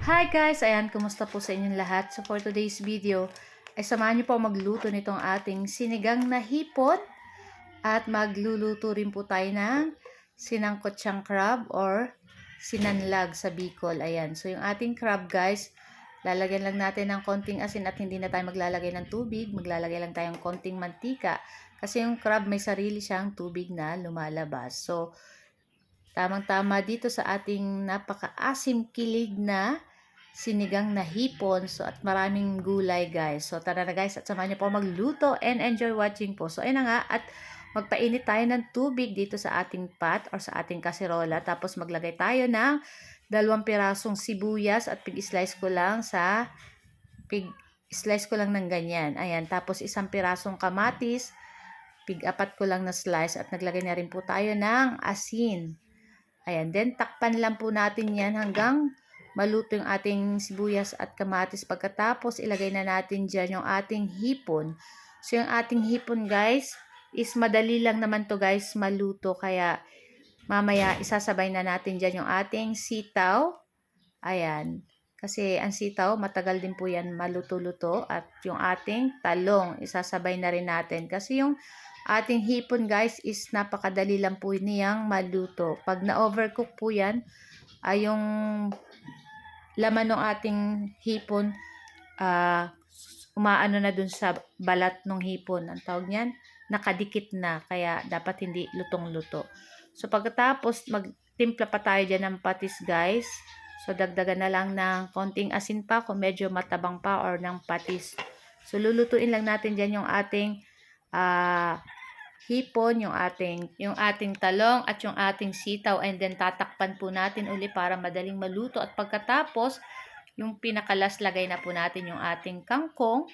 Hi guys! Ayan, kumusta po sa inyong lahat? So for today's video, ay samahan niyo po magluto nitong ating sinigang na hipon at magluluto rin po tayo ng sinangkotsyang crab or sinanlag sa Bicol. Ayan, so yung ating crab guys, lalagyan lang natin ng konting asin at hindi na tayo maglalagay ng tubig. Maglalagay lang tayong konting mantika kasi yung crab may sarili siyang tubig na lumalabas. So tamang-tama dito sa ating napaka-asim kilig na sinigang na hipon. So, at maraming gulay guys. So, tara na guys at samahan niyo po magluto and enjoy watching po. So, ayun na nga at magpainit tayo ng tubig dito sa ating pot or sa ating kaserola. Tapos maglagay tayo ng 2 pirasong sibuyas at pig-slice ko lang ng ganyan. Ayan, tapos 1 pirasong kamatis, pig-apat ko lang na slice at naglagay na rin po tayo ng asin. Ayan, then takpan lang po natin yan hanggang maluto yung ating sibuyas at kamatis. Pagkatapos, ilagay na natin dyan yung ating hipon. So, yung ating hipon guys, is madali lang naman to guys maluto. Kaya, mamaya isasabay na natin dyan yung ating sitaw. Ayan. Kasi ang sitaw, matagal din po yan maluto-luto. At yung ating talong, isasabay na rin natin. Kasi yung ating hipon guys is napakadali lang po niyang maluto. Pag na-overcook po yan, ay yung laman ng ating hipon, umaano na dun sa balat ng hipon. Ang tawag niyan, nakadikit na. Kaya dapat hindi lutong-luto. So pagkatapos, magtimpla pa tayo dyan ng patis guys. So dagdagan na lang ng konting asin pa kung medyo matabang pa or ng patis. So lulutuin lang natin dyan yung ating hipon, yung ating talong at yung ating sitaw, and then tatakpan po natin uli para madaling maluto. At pagkatapos, yung pinakalas, lagay na po natin yung ating kangkong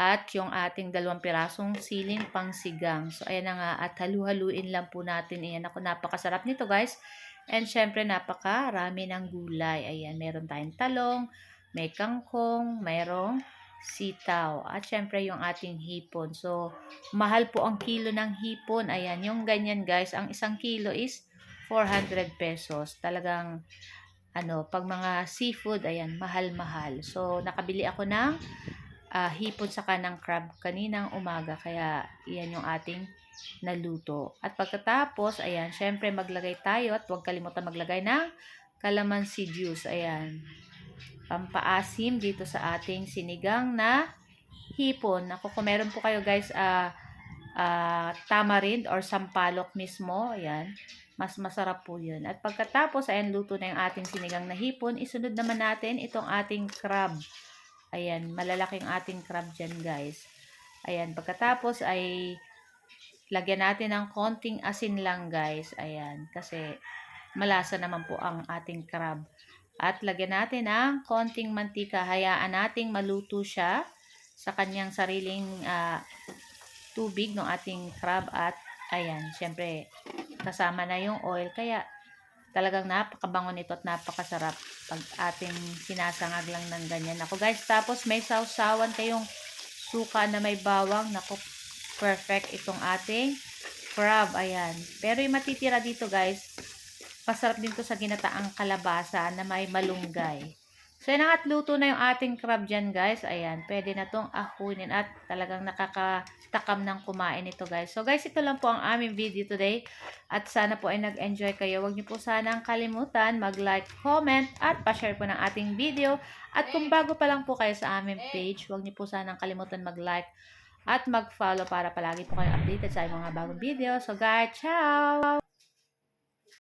at yung ating 2 pirasong siling pangsigang. So ayan na nga at halu-haluin lang po natin. Ayan, ako napakasarap nito guys. And syempre napakarami ng gulay. Ayan, meron tayong talong, may kangkong, mayroong sitaw, at syempre yung ating hipon. So, mahal po ang kilo ng hipon. Ayan, yung ganyan guys, ang 1 kilo is 400 pesos. Talagang, pag mga seafood, ayan, mahal-mahal. So, nakabili ako ng hipon saka ng crab kaninang umaga. Kaya, iyan yung ating naluto. At pagkatapos, ayan, syempre maglagay tayo at huwag kalimutan maglagay ng calamansi juice. Ayan, pampaasim dito sa ating sinigang na hipon. Ako, kung meron po kayo guys tamarind or sampalok mismo, ayan, mas masarap po yun. At pagkatapos, ayan, luto na yung ating sinigang na hipon. Isunod naman natin itong ating crab. Ayan, malalaking ating crab dyan guys. Ayan, pagkatapos ay lagyan natin ng konting asin lang guys. Ayan, kasi malasa naman po ang ating crab. At lagyan natin ng konting mantika. Hayaan nating maluto siya sa kanyang sariling tubig ng ating crab. At ayan, syempre kasama na yung oil. Kaya talagang napakabango nito at napakasarap pag ating sinasangag lang ng ganyan. Ako guys, tapos may sausawan kayong suka na may bawang. Naku, perfect itong ating crab. Ayan. Pero yung matitira dito guys, masarap din to sa ginataang kalabasa na may malunggay. So, yan at luto na yung ating crab dyan guys. Ayan, pwede na tong ahunin at talagang nakakatakam ng kumain ito guys. So guys, ito lang po ang aming video today. At sana po ay nag-enjoy kayo. Huwag niyo po sanang kalimutan mag-like, comment, at pa-share po ng ating video. At kung bago pa lang po kayo sa aming page, huwag niyo po sanang kalimutan mag-like at mag-follow para palagi po kayo updated sa mga bagong video. So guys, ciao!